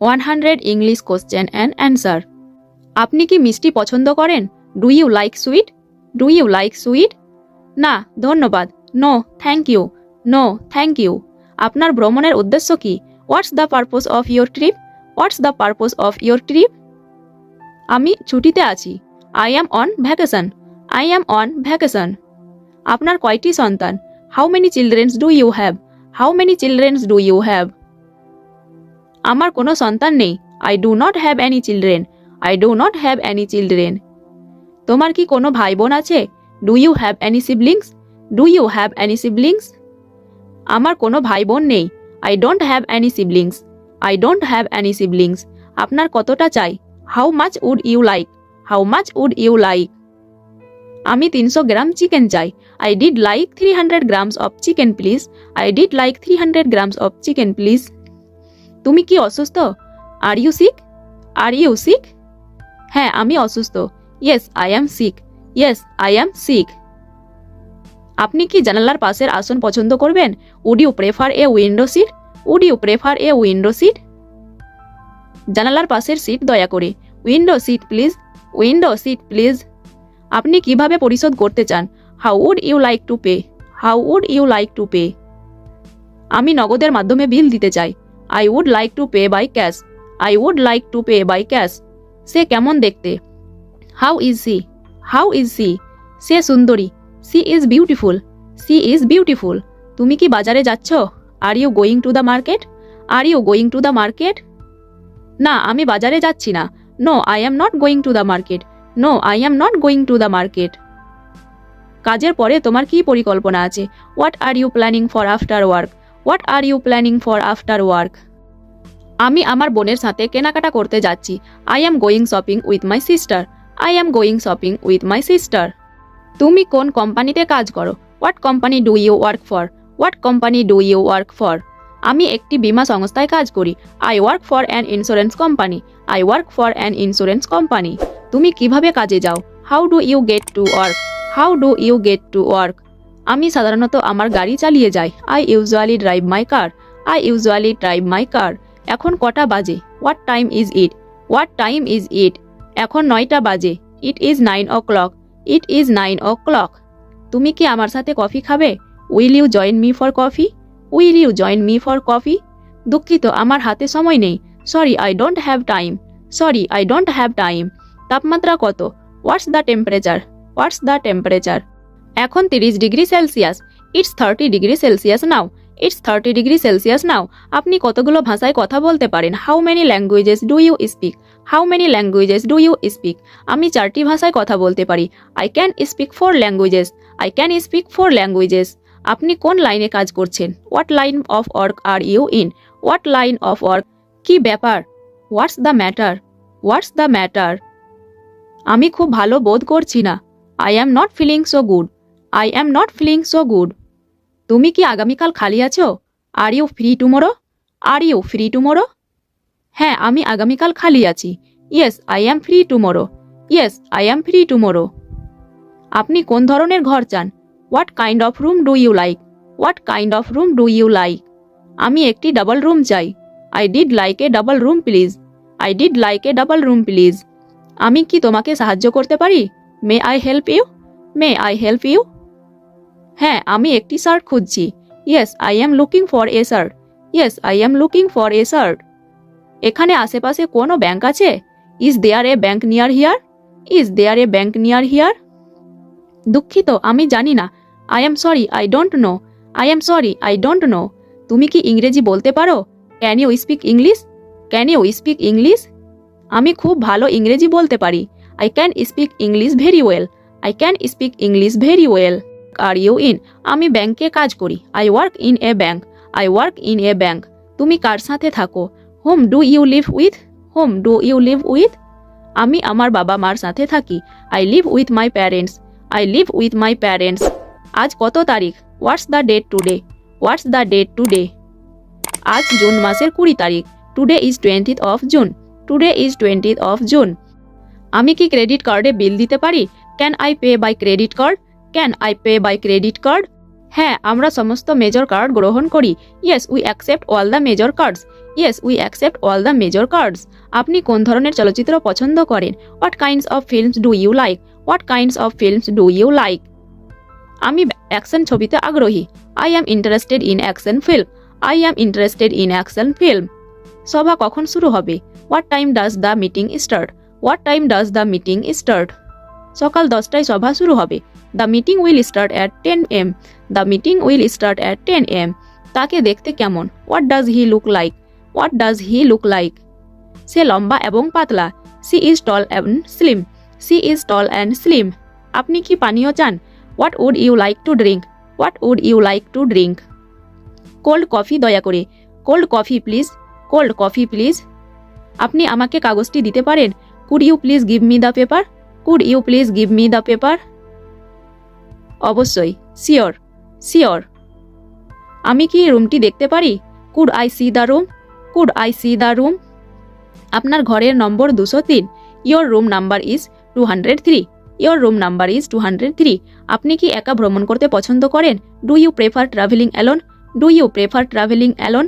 100 English question and answer. আপনি কি মিষ্টি পছন্দ করেন? Do you like sweet? Do you like sweet? না ধন্যবাদ। No thank you. No thank you. আপনার ভ্রমণের উদ্দেশ্য কি? What's the purpose of your trip? What's the purpose of your trip? আমি ছুটিতে আছি। I am on vacation. I am on vacation. আপনার কয়টি সন্তান? How many childrens do you have? How many childrens do you have? আমার কোনো সন্তান নেই। I do not have any children. I do not have any children. তোমার কি কোনো ভাই বোন আছে? Do you have any siblings? Do you have any siblings? আমার কোনো ভাই বোন নেই। I don't have any siblings. I don't have any siblings. আপনার কতটা চাই? How much would you like? How much would you like? আমি 300 গ্রাম চিকেন চাই। I did like 300 grams of chicken please. I did like 300 grams of chicken please. তুমি কি অসুস্থ? Are you sick? Are you sick? হ্যাঁ আমি অসুস্থ। Yes I am sick. Yes I am sick. আপনি কি জানালার পাশের আসন পছন্দ করবেন? Would you prefer a window seat? Would you prefer a window seat? জানালার পাশের সিট দয়া করে। Window seat please. Window seat please. আপনি কিভাবে পরিশোধ করতে চান? How would you like to pay? How would you like to pay? আমি নগদের মাধ্যমে বিল দিতে চাই। I would like to pay by cash. I would like to pay by cash. সে কেমন দেখতে? How is she? How is she? সে সুন্দরী। She is beautiful. She is beautiful. তুমি কি বাজারে যাচ্ছ? Are you going to the market? Are you going to the market? না আমি বাজারে যাচ্ছি না। No I am not going to the market. No I am not going to the market. কাজের পরে তোমার কি পরিকল্পনা আছে? What are you planning for after work? What are you planning for after work? আমি আমার বোনের সাথে কেনাকাটা করতে যাচ্ছি। I am going shopping with my sister. I am going shopping with my sister. তুমি কোন কোম্পানিতে কাজ করো? What company do you work for? What company do you work for? আমি একটি বীমা সংস্থায় কাজ করি। I work for an insurance company. I work for an insurance company. তুমি কিভাবে কাজে যাও? How do you get to work? How do you get to work? আমি সাধারণত আমার গাড়ি চালিয়ে যাই। I usually drive my car. I usually drive my car. এখন কটা বাজে? What time is it? What time is it? এখন 9টা বাজে। It is 9 o'clock। It is 9 o'clock। তুমি কি আমার সাথে কফি খাবে? Will you join me for coffee? Will you join me for coffee? দুঃখিত আমার হাতে সময় নেই। Sorry I don't have time. Sorry I don't have time. তাপমাত্রা কত? What's the temperature? What's the temperature? এখন 30 degree Celsius. It's 30 degree Celsius now. It's 30 degree Celsius now. আপনি কতগুলো ভাষায় কথা বলতে পারেন? How many languages do you speak? How many languages do you speak? আমি 4টি ভাষায় কথা বলতে পারি। I can speak 4 languages. I can speak 4 languages. আপনি কোন লাইনে কাজ করছেন? What line of work are you in? What line of work? কি ব্যাপার? What's the matter? What's the matter? আমি খুব ভালো বোধ করছি না। I am not feeling so good. I am not feeling so good. তুমি কি আগামীকাল খালি আছো? Are you free tomorrow? Are you free tomorrow? হ্যাঁ আমি আগামীকাল খালি আছি। Yes I am free tomorrow. Yes I am free tomorrow. আপনি কোন ধরনের ঘর চান? What kind of room do you like? What kind of room do you like? আমি একটি ডাবল রুম চাই। I did like a double room please. I did like a double room please. আমি কি তোমাকে সাহায্য করতে পারি? May I help you? May I help you? হ্যাঁ আমি একটি শার্ট খুঁজছি। Yes I am looking for a shirt. Yes I am looking for a shirt. এখানে আশেপাশে কোনো ব্যাংক আছে? Is there a bank near here? Is there a bank near here? দুঃখিত আমি জানি না। I am sorry I don't know. I am sorry I don't know. তুমি কি ইংরেজি বলতে পারো? Can you speak English? Can you speak English? আমি খুব ভালো ইংরেজি বলতে পারি। I can speak English very well. I can speak English very well. Are you in? আমি ব্যাংকে কাজ করি। I work in a bank. I work in a bank. তুমি কার সাথে থাকো? Whom do you live with? Whom do you live with? আমি আমার বাবা মার সাথে থাকি। I live with my parents. I live with my parents. আজ কত তারিখ? What's the date today? What's the date today? আজ জুন মাসের 20 তারিখ। Today is 20th of June. Today is 20th of June. আমি কি ক্রেডিট কার্ডে বিল দিতে পারি? Can I pay by credit card? Can I pay by credit card? হ্যাঁ আমরা সমস্ত মেজর কার্ড গ্রহণ করি। Yes we accept all the major cards. Yes we accept all the major cards. আপনি কোন ধরনের চলচ্চিত্র পছন্দ করেন? What kinds of films do you like? What kinds of films do you like? আমি অ্যাকশন ছবিতে আগ্রহী। I am interested in action film. I am interested in action film. সভা কখন শুরু হবে? What time does the meeting start? What time does the meeting start? সকাল 10টায় সভা শুরু হবে। The meeting will start at 10 AM। The meeting will start at 10 AM। তাকে দেখতে কেমন? What does he look like? What does he look like? সে লম্বা এবং পাতলা। C is tall and slim. She is tall and slim. আপনি কি পানীয় চান? What would you like to drink? What would you like to drink? Cold coffee দয়া করে। Cold coffee please. Cold coffee please. আপনি আমাকে কাগজটি দিতে পারেন? Could you please give me the paper? Could you please give me the paper? অবশ্যই। Sure. Sure. আমি কি রুমটি দেখতে পারি? Could I see the room? Could I see the room? আপনার ঘরের নম্বর 203। Your room number is 203। Your room number is 203। আপনি কি একা ভ্রমণ করতে পছন্দ করেন? Do you prefer travelling alone? Do you prefer travelling alone?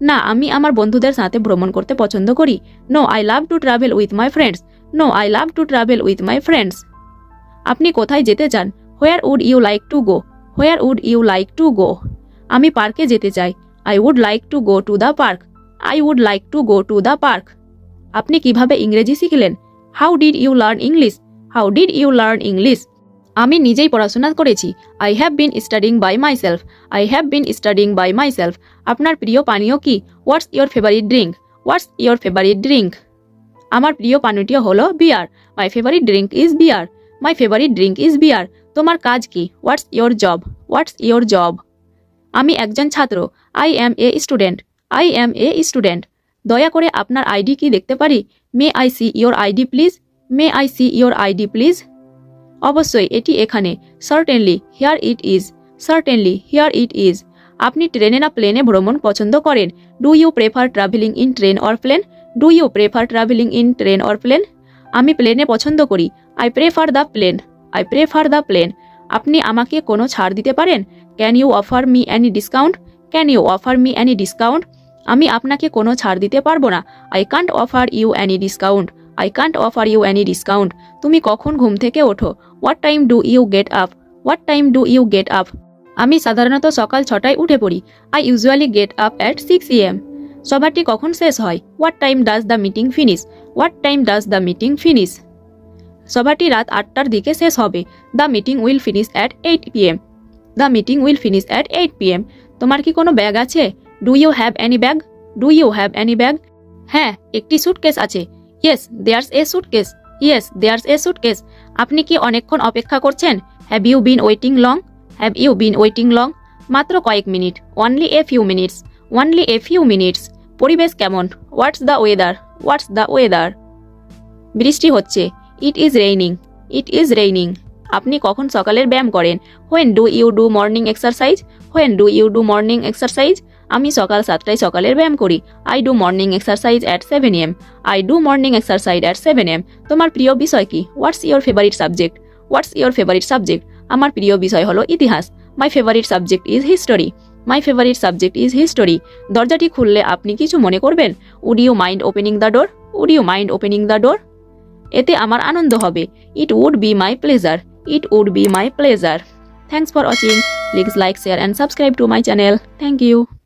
না, আমি আমার বন্ধুদের সাথে ভ্রমণ করতে পছন্দ করি। No I love to travel with my friends. No I love to travel with my friends. আপনি কোথায় যেতে চান? Where would you like to go? Where would you like to go? আমি পার্কে যেতে চাই। I would like to go to the park. I would like to go to the park. আপনি কিভাবে ইংরেজি শিখলেন? How did you learn English? How did you learn English? আমি নিজেই পড়াশোনা করেছি। I have been studying by myself. I have been studying by myself. আপনার প্রিয় পানীয় কি? What's your favourite drink? What's your favourite drink? আমার প্রিয় পানীয়টি হলো বিয়ার। My favourite drink is beer. My favourite drink is beer. তোমার কাজ কি? What's your job? What's your job? আমি একজন ছাত্র। I am a student. I am a student. দয়া করে আপনার আইডি কি দেখতে পারি? May I see your ID please? May I see your ID please? অবশ্যই, এটি এখানে। Certainly here it is. Certainly here it is. আপনি ট্রেনে না প্লেনে ভ্রমণ পছন্দ করেন? Do you prefer travelling in train or plane? Do you prefer travelling in train or plane? আমি প্লেনে পছন্দ করি। I prefer the plane. I prefer the plane. আপনি আমাকে কোনো ছাড় দিতে পারেন? Can you offer me any discount? Can you offer me any discount? আমি আপনাকে কোনো ছাড় দিতে পারবো না। I can't offer you any discount. I can't offer you any discount. তুমি কখন ঘুম থেকে ওঠো? What time do you get up? What time do you get up? আমি সাধারণত সকাল 6টায় উঠে পড়ি। I usually get up at 6 AM। সভাটি কখন শেষ হয়? What time does the meeting finish? What time does the meeting finish? সভাটি রাত 8টার দিকে শেষ হবে। The meeting will finish at 8 PM। The meeting will finish at 8 PM। তোমার কি কোনো ব্যাগ আছে? Do you have any bag? Do you have any bag? হ্যাঁ, একটি সুটকেস আছে। Yes there's a suitcase. Yes there's a suitcase. আপনি কি অনেকক্ষণ অপেক্ষা করছেন? Have you been waiting long? Have you been waiting long? মাত্র কয়েক মিনিট। Only a few minutes. Only a few minutes. পরিবেশ কেমন? What's the weather? What's the weather? বৃষ্টি হচ্ছে। It is raining. It is raining. আপনি কখন সকালের ব্যায়াম করেন? When do you do morning exercise? When do you do morning exercise? আমি সকাল 7টায় সকালের ব্যায়াম করি। I do morning exercise at 7 AM। I do morning exercise at 7 AM। তোমার প্রিয় বিষয় কি? What's your favourite subject? What's your favourite subject? আমার প্রিয় বিষয় হলো ইতিহাস। My favourite subject is history. My favourite subject is history. দরজাটি খুললে আপনি কিছু মনে করবেন? Would you mind opening the door? Would you mind opening the ডোর? এতে আমার আনন্দ হবে। It would be my pleasure. It would be my pleasure. Thanks for watching. Please like, share and subscribe to my channel. Thank you.